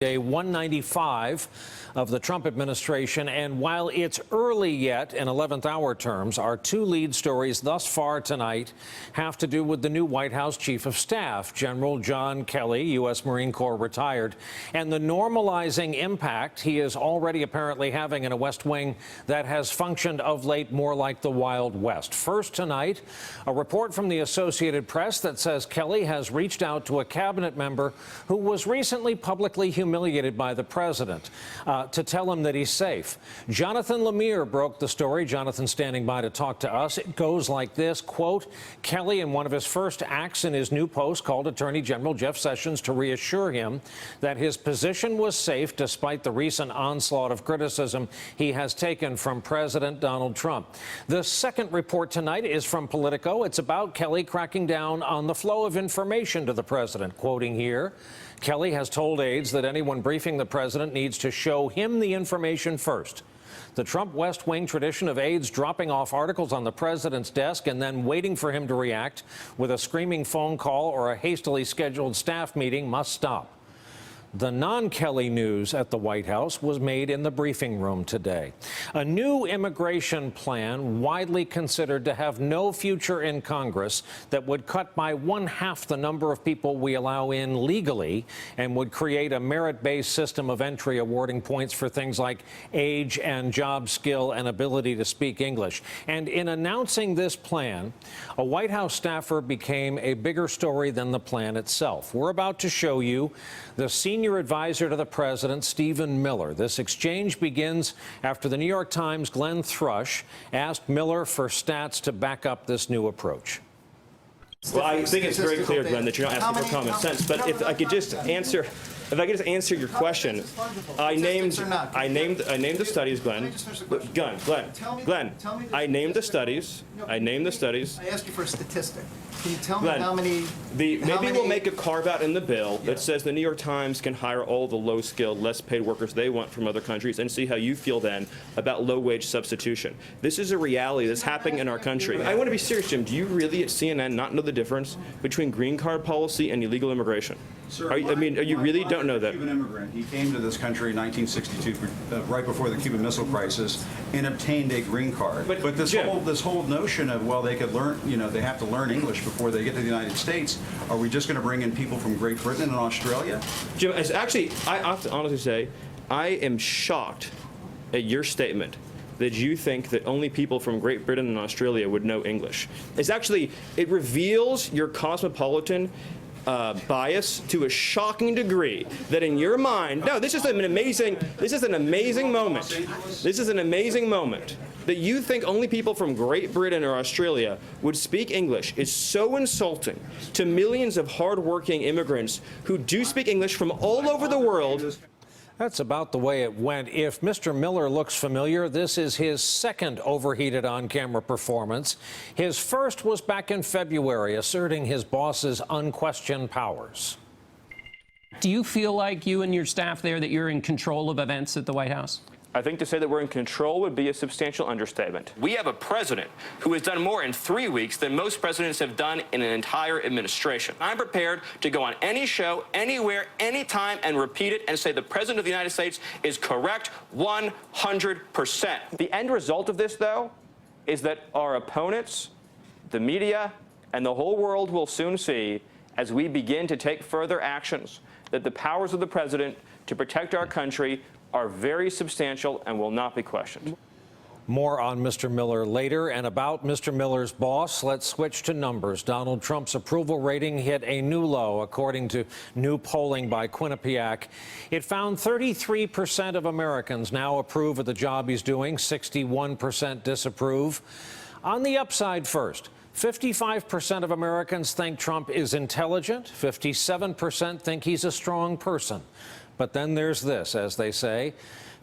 Day 195 of the Trump administration, and while it's early yet in 11th hour terms, our two lead stories thus far tonight have to do with the new White House Chief of Staff, General John Kelly, U.S. Marine Corps retired, and the normalizing impact he is already apparently having in a West Wing that has functioned of late more like the Wild West. First tonight, a report from the Associated Press that says Kelly has reached out to a cabinet member who was recently publicly humiliated by the president to tell him that he's safe. Jonathan Lemire broke the story. Jonathan standing by to talk to us. It goes like this, quote, Kelly, in one of his first acts in his new post, called Attorney General Jeff Sessions to reassure him that his position was safe despite the recent onslaught of criticism he has taken from President Donald Trump. The second report tonight is from Politico. It's about Kelly cracking down on the flow of information to the president. Quoting here, Kelly has told aides that anyone briefing the president needs to show him the information first. The Trump West Wing tradition of aides dropping off articles on the president's desk and then waiting for him to react with a screaming phone call or a hastily scheduled staff meeting must stop. The non-Kelly news at the White House was made in the briefing room today. A new immigration plan widely considered to have no future in Congress that would cut by 1/2 the number of people we allow in legally and would create a merit-based system of entry awarding points for things like age and job skill and ability to speak English. And in announcing this plan, a White House staffer became a bigger story than the plan itself. We're about to show you the senior advisor to the president, Stephen Miller. This exchange begins after the New York Times' Glenn Thrush asked Miller for stats to back up this new approach. Well, I think it's very clear, Glenn, that you're not asking for common sense. But if I could just answer your question, I named the studies, Glenn. Glenn, I named the studies. I asked you for a statistic. Can you tell me Glenn, how many? Maybe we'll make a carve-out in the bill that says the New York Times can hire all the low-skilled, less-paid workers they want from other countries, and see how you feel then about low-wage substitution. This is a reality that's happening in our country. I want to be serious, Jim. Do you really at CNN not know the difference between green card policy and illegal immigration? Sir, you really don't know that? Cuban immigrant. He came to this country in 1962, right before the Cuban Missile Crisis, and obtained a green card. But this whole notion of, well, they could learn, they have to learn English before they get to the United States. Are we just going to bring in people from Great Britain and Australia? Jim, I have to honestly say, I am shocked at your statement that you think that only people from Great Britain and Australia would know English. It reveals your cosmopolitan bias to a shocking degree that in your mind, this is an amazing moment that you think only people from Great Britain or Australia would speak English is so insulting to millions of hardworking immigrants who do speak English from all over the world. That's about the way it went. If Mr. Miller looks familiar, this is his second overheated on-camera performance. His first was back in February, asserting his boss's unquestioned powers. Do you feel like you and your staff there that you're in control of events at the White House? I think to say that we're in control would be a substantial understatement. We have a president who has done more in 3 weeks than most presidents have done in an entire administration. I'm prepared to go on any show, anywhere, anytime, and repeat it and say the president of the United States is correct 100%. The end result of this, though, is that our opponents, the media, and the whole world will soon see, as we begin to take further actions, that the powers of the president to protect our country are very substantial and will not be questioned. More on Mr. Miller later. And about Mr. Miller's boss, let's switch to numbers. Donald Trump's approval rating hit a new low, according to new polling by Quinnipiac. It found 33% of Americans now approve of the job he's doing, 61% disapprove. On the upside first, 55% of Americans think Trump is intelligent, 57% think he's a strong person. But then there's this, as they say.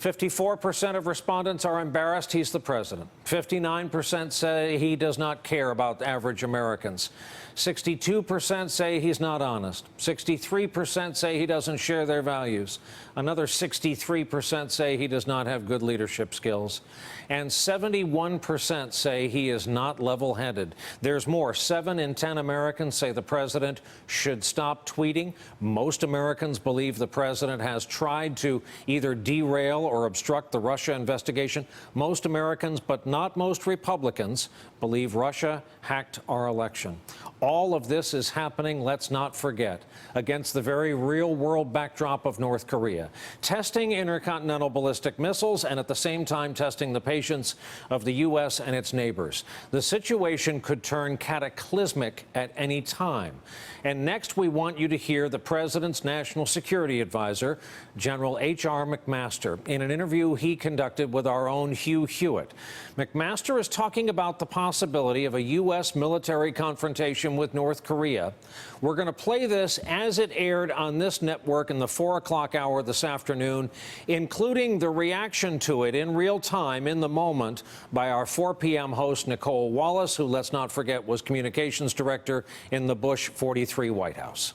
54% of respondents are embarrassed he's the president. 59% say he does not care about average Americans. 62% say he's not honest. 63% say he doesn't share their values. Another 63% say he does not have good leadership skills. And 71% say he is not level-headed. There's more. 7 in 10 Americans say the president should stop tweeting. Most Americans believe the president has tried to either derail or obstruct the Russia investigation. Most Americans, but not most Republicans, believe Russia hacked our election. All of this is happening, let's not forget, against the very real-world backdrop of North Korea, testing intercontinental ballistic missiles and at the same time testing the patience of the U.S. and its neighbors. The situation could turn cataclysmic at any time. And next, we want you to hear the President's National Security Advisor, General H.R. McMaster, in an interview he conducted with our own Hugh Hewitt. McMaster is talking about the possibility of a U.S. military confrontation with North Korea. We're going to play this as it aired on this network in the 4 o'clock hour this afternoon, including the reaction to it in real time, in the moment, by our 4 p.m. host, Nicole Wallace, who, let's not forget, was communications director in the Bush 43 White House.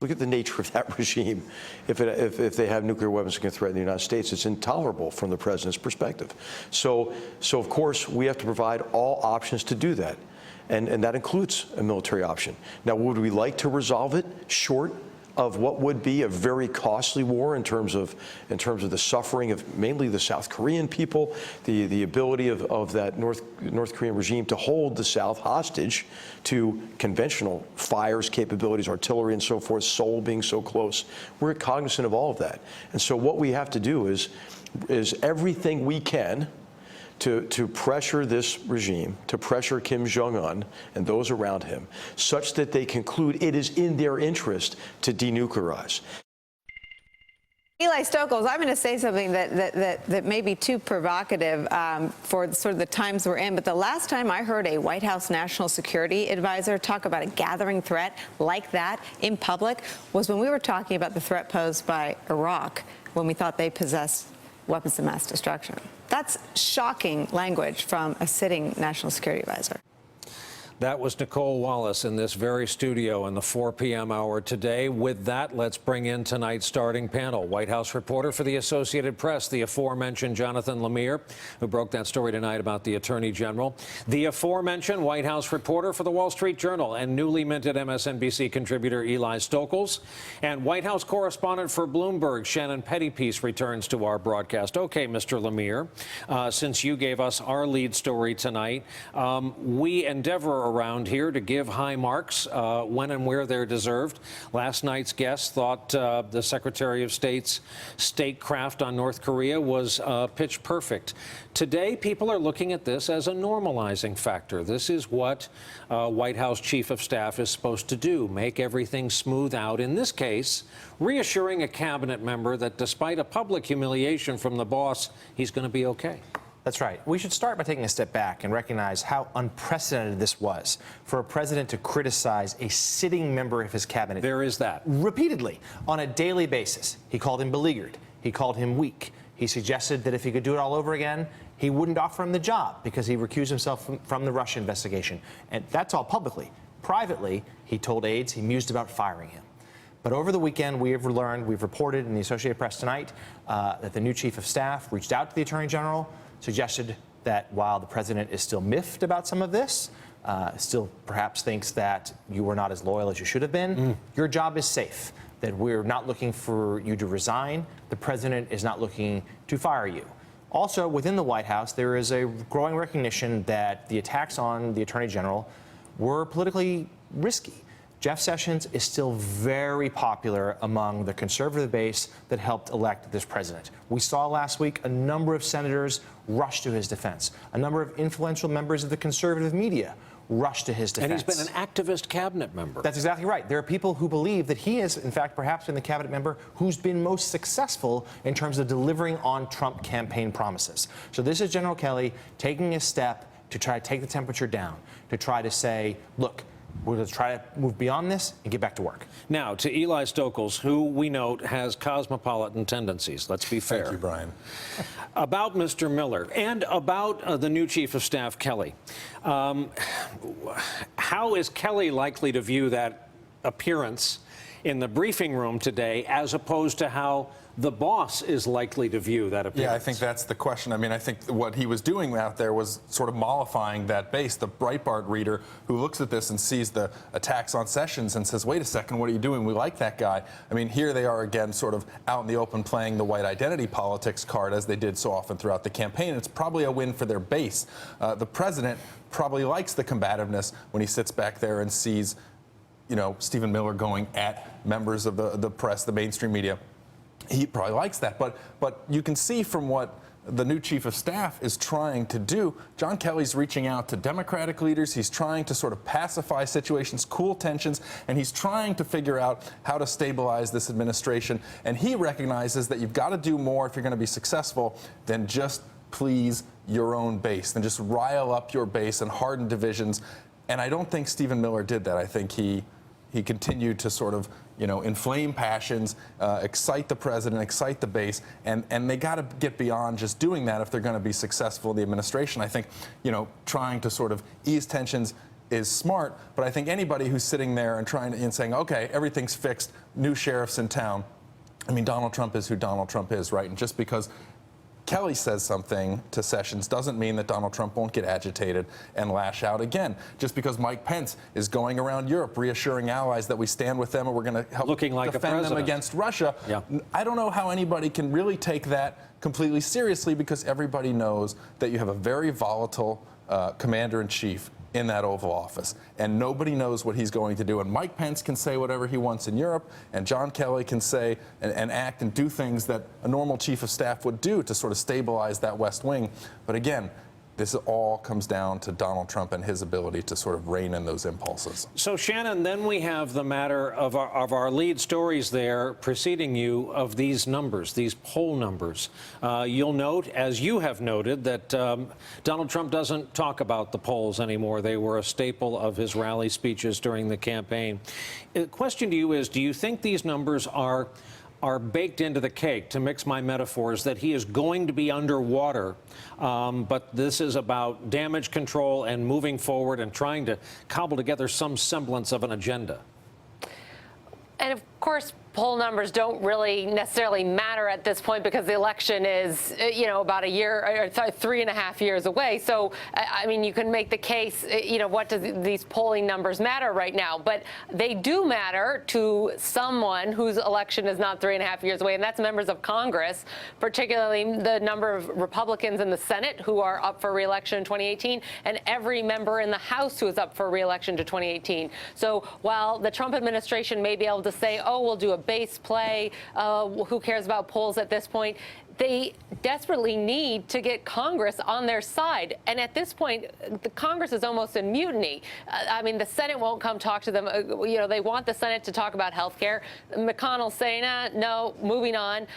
Look at the nature of that regime. If they have nuclear weapons that can threaten the United States, it's intolerable from the president's perspective. So of course, we have to provide all options to do that. And that includes a military option. Now, would we like to resolve it short of what would be a very costly war in terms of the suffering of mainly the South Korean people, the ability of that North Korean regime to hold the South hostage to conventional fires, capabilities, artillery, and so forth, Seoul being so close? We're cognizant of all of that. And so what we have to do is everything we can to pressure this regime, to pressure Kim Jong-un and those around him, such that they conclude it is in their interest to denuclearize. Eli Stokols, I'm going to say something that may be too provocative for sort of the times we're in, but the last time I heard a White House National Security Advisor talk about a gathering threat like that in public was when we were talking about the threat posed by Iraq, when we thought they possessed weapons of mass destruction. That's shocking language from a sitting National Security Advisor. That was Nicole Wallace in this very studio in the 4 p.m. hour today. With that, let's bring in tonight's starting panel. White House reporter for the Associated Press, the aforementioned Jonathan Lemire, who broke that story tonight about the Attorney General. The aforementioned White House reporter for the Wall Street Journal and newly minted MSNBC contributor Eli Stokols. And White House correspondent for Bloomberg, Shannon Pettypiece, returns to our broadcast. Okay, Mr. Lemire, since you gave us our lead story tonight, we endeavor around here to give high marks when and where they're deserved. Last night's guest thought the Secretary of State's statecraft on North Korea was pitch perfect. Today, people are looking at this as a normalizing factor. This is what White House Chief of Staff is supposed to do, make everything smooth out. In this case, reassuring a cabinet member that despite a public humiliation from the boss, he's going to be okay. That's right. We should start by taking a step back and recognize how unprecedented this was for a president to criticize a sitting member of his cabinet. There is that. Repeatedly, on a daily basis. He called him beleaguered. He called him weak. He suggested that if he could do it all over again, he wouldn't offer him the job because he recused himself from the Russia investigation. And that's all publicly. Privately, he told aides he mused about firing him. But over the weekend, we've reported in the Associated Press tonight that the new chief of staff reached out to the Attorney General, suggested that while the president is still miffed about some of this, still perhaps thinks that you were not as loyal as you should have been, your job is safe, that we're not looking for you to resign. The president is not looking to fire you. Also, within the White House, there is a growing recognition that the attacks on the Attorney General were politically risky. Jeff Sessions is still very popular among the conservative base that helped elect this president. We saw last week a number of senators rush to his defense. A number of influential members of the conservative media rush to his defense. And he's been an activist cabinet member. That's exactly right. There are people who believe that he is, in fact, perhaps been the cabinet member who's been most successful in terms of delivering on Trump campaign promises. So this is General Kelly taking a step to try to take the temperature down, to try to say, look, we're going to try to move beyond this and get back to work. Now, to Eli Stokols, who we note has cosmopolitan tendencies. Let's be fair. Thank you, Brian. About Mr. Miller and about the new Chief of Staff, Kelly. How is Kelly likely to view that appearance in the briefing room today, as opposed to how the boss is likely to view that appearance? Yeah, I think that's the question. I mean, I think what he was doing out there was sort of mollifying that base, the Breitbart reader who looks at this and sees the attacks on Sessions and says, wait a second, what are you doing? We like that guy. I mean, here they are again, sort of out in the open playing the white identity politics card, as they did so often throughout the campaign. It's probably a win for their base. The president probably likes the combativeness when he sits back there and sees, you know, Stephen Miller going at members of the press, the mainstream media. He probably likes that, but you can see from what the new chief of staff is trying to do, John Kelly's reaching out to Democratic leaders. He's trying to sort of pacify situations, cool tensions, and he's trying to figure out how to stabilize this administration. And he recognizes that you've got to do more if you're going to be successful than just please your own base, than just rile up your base and harden divisions. And I don't think Stephen Miller did that. I think he continued to sort of, you know, inflame passions, excite the president, excite the base, and they got to get beyond just doing that if they're going to be successful in the administration. I think, you know, trying to sort of ease tensions is smart, but I think anybody who's sitting there and trying to, and saying, okay, everything's fixed, new sheriff's in town. I mean, Donald Trump is who Donald Trump is, right? And just because Kelly says something to Sessions doesn't mean that Donald Trump won't get agitated and lash out again. Just because Mike Pence is going around Europe reassuring allies that we stand with them and we're going to help defend them against Russia, I don't know how anybody can really take that completely seriously, because everybody knows that you have a very volatile commander-in-chief in that Oval Office, and nobody knows what he's going to do. And Mike Pence can say whatever he wants in Europe, and John Kelly can say and act and do things that a normal chief of staff would do to sort of stabilize that West Wing. But again, this all comes down to Donald Trump and his ability to sort of rein in those impulses. So, Shannon, then we have the matter of our lead stories there preceding you of these numbers, these poll numbers. You'll note, as you have noted, that Donald Trump doesn't talk about the polls anymore. They were a staple of his rally speeches during the campaign. The question to you is, do you think these numbers are baked into the cake, to mix my metaphors, that he is going to be underwater, but this is about damage control and moving forward and trying to cobble together some semblance of an agenda? And of course, poll numbers don't really necessarily matter at this point, because the election is, you know, about a year or 3.5 years away. So, I mean, you can make the case, you know, what do these polling numbers matter right now? But they do matter to someone whose election is not 3.5 years away, and that's members of Congress, particularly the number of Republicans in the Senate who are up for re-election in 2018, and every member in the House who is up for re-election to 2018. So while the Trump administration may be able to say, oh, we'll do a base play, who cares about polls at this point, they desperately need to get Congress on their side. And at this point, the Congress is almost in mutiny. I mean, the Senate won't come talk to them. You know, they want the Senate to talk about health care. McConnell's saying, no, moving on.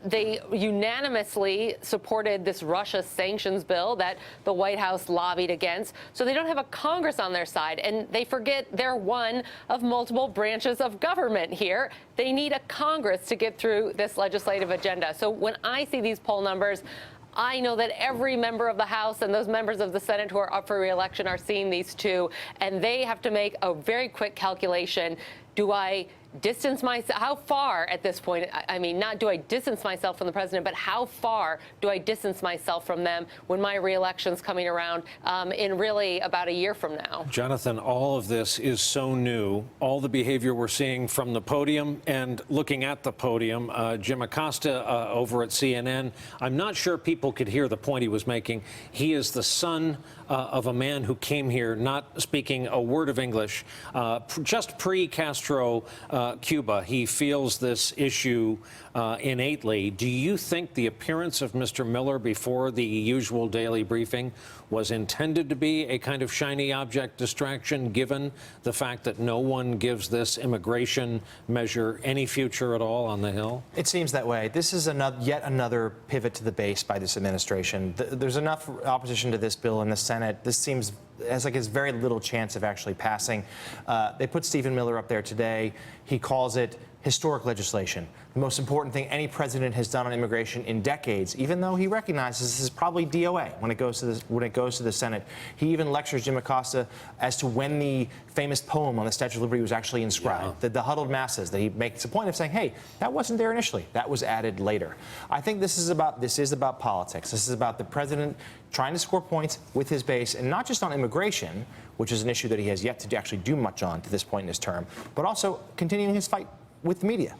They unanimously supported this Russia sanctions bill that the White House lobbied against. So they don't have a Congress on their side. And they forget they're one of multiple branches of government here. They need a Congress to get through this legislative agenda. So when I see these poll numbers, I know that every member of the House and those members of the Senate who are up for re-election are seeing these too, and they have to make a very quick calculation. Do I distance myself? How far at this point? I mean, not do I distance myself from the president, but how far do I distance myself from them when my re-election's coming around in really about a year from now? Jonathan, all of this is so new. All the behavior we're seeing from the podium and looking at the podium. Jim Acosta over at CNN, I'm not sure people could hear the point he was making. He is the son of a man who came here not speaking a word of English, just pre-Castro Cuba. He feels this issue innately. Do you think the appearance of Mr. Miller before the usual daily briefing was intended to be a kind of shiny object distraction, given the fact that no one gives this immigration measure any future at all on the Hill? It seems that way. This is yet another pivot to the base by this administration. There's enough opposition to this bill in the Senate. This seems as like it's very little chance of actually passing. They put Stephen Miller up there today. He calls it historic legislation, the most important thing any president has done on immigration in decades, even though he recognizes this is probably DOA when it goes to the Senate. He even lectures Jim Acosta as to when the famous poem on the Statue of Liberty was actually inscribed, the huddled masses, that he makes a point of saying, hey, that wasn't there initially, that was added later. I think this is about politics. This is about the president trying to score points with his base, and not just on immigration, which is an issue that he has yet to actually do much on to this point in his term, but also continuing his fight with the media.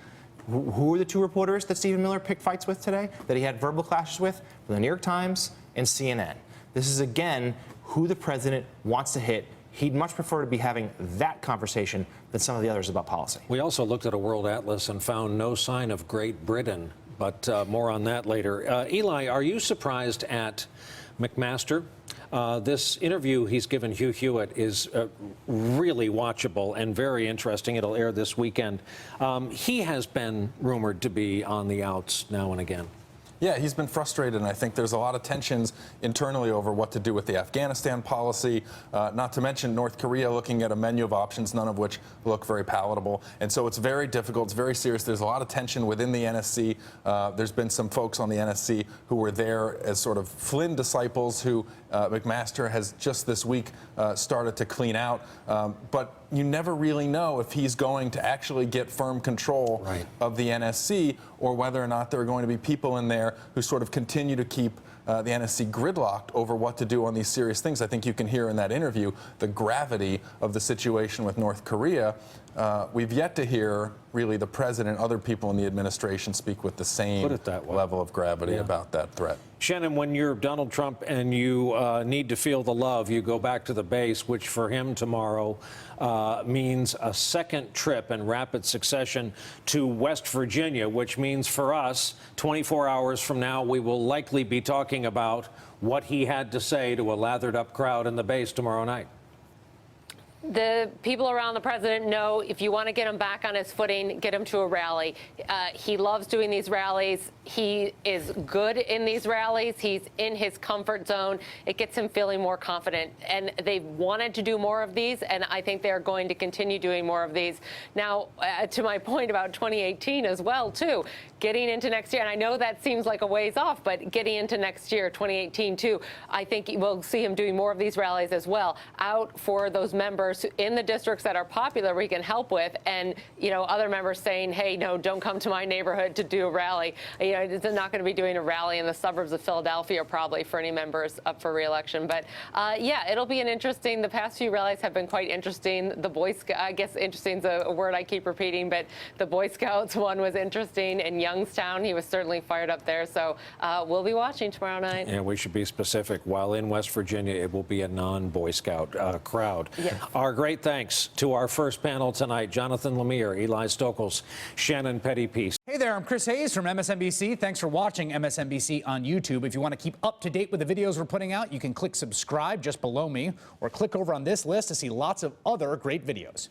Who are the two reporters that Stephen Miller picked fights with today, that he had verbal clashes with? The New York Times and CNN. This is, again, who the president wants to hit. He'd much prefer to be having that conversation than some of the others about policy. We also looked at a world atlas and found no sign of Great Britain, but more on that later. Eli, are you surprised at McMaster? This interview he's given Hugh Hewitt is really watchable and very interesting. It'll air this weekend. He has been rumored to be on the outs now and again. Yeah, he's been frustrated, and I think there's a lot of tensions internally over what to do with the Afghanistan policy, not to mention North Korea looking at a menu of options, none of which look very palatable. And so it's very difficult, it's very serious. There's a lot of tension within the NSC. There's been some folks on the NSC who were there as sort of Flynn disciples who McMaster has just this week started to clean out. But you never really know if he's going to actually get firm control of the NSC, or whether or not there are going to be people in there who sort of continue to keep the NSC gridlocked over what to do on these serious things. I think you can hear in that interview the gravity of the situation with North Korea. We've yet to hear really the president, other people in the administration speak with the same level of gravity about that threat. Shannon, when you're Donald Trump and you need to feel the love, you go back to the base, which for him tomorrow means a second trip in rapid succession to West Virginia, which means for us, 24 hours from now, we will likely be talking about what he had to say to a lathered up crowd in the base tomorrow night. The people around the president know if you want to get him back on his footing, get him to a rally. He loves doing these rallies. He is good in these rallies. He's in his comfort zone. It gets him feeling more confident. And they've wanted to do more of these, and I think they're going to continue doing more of these. Now, to my point about 2018 as well, too, getting into next year, and I know that seems like a ways off, but getting into next year, 2018, too, I think we'll see him doing more of these rallies as well, out for those members in the districts that are popular we can help with, and other members saying, hey, no, don't come to my neighborhood to do a rally. They're not going to be doing a rally in the suburbs of Philadelphia probably for any members up for re-election. But yeah, it'll be an interesting, the past few rallies have been quite interesting. The Boy Scouts, I guess interesting is a word I keep repeating, but the Boy Scouts one was interesting. In Youngstown, he was certainly fired up there. So we'll be watching tomorrow night. And we should be specific. While in West Virginia, it will be a non-Boy Scout crowd. Yes. Our great thanks to our first panel tonight, Jonathan Lemire, Eli Stokols, Shannon Pettypiece. Hey there, I'm Chris Hayes from MSNBC. Thanks for watching MSNBC on YouTube. If you want to keep up to date with the videos we're putting out, you can click subscribe just below me, or click over on this list to see lots of other great videos.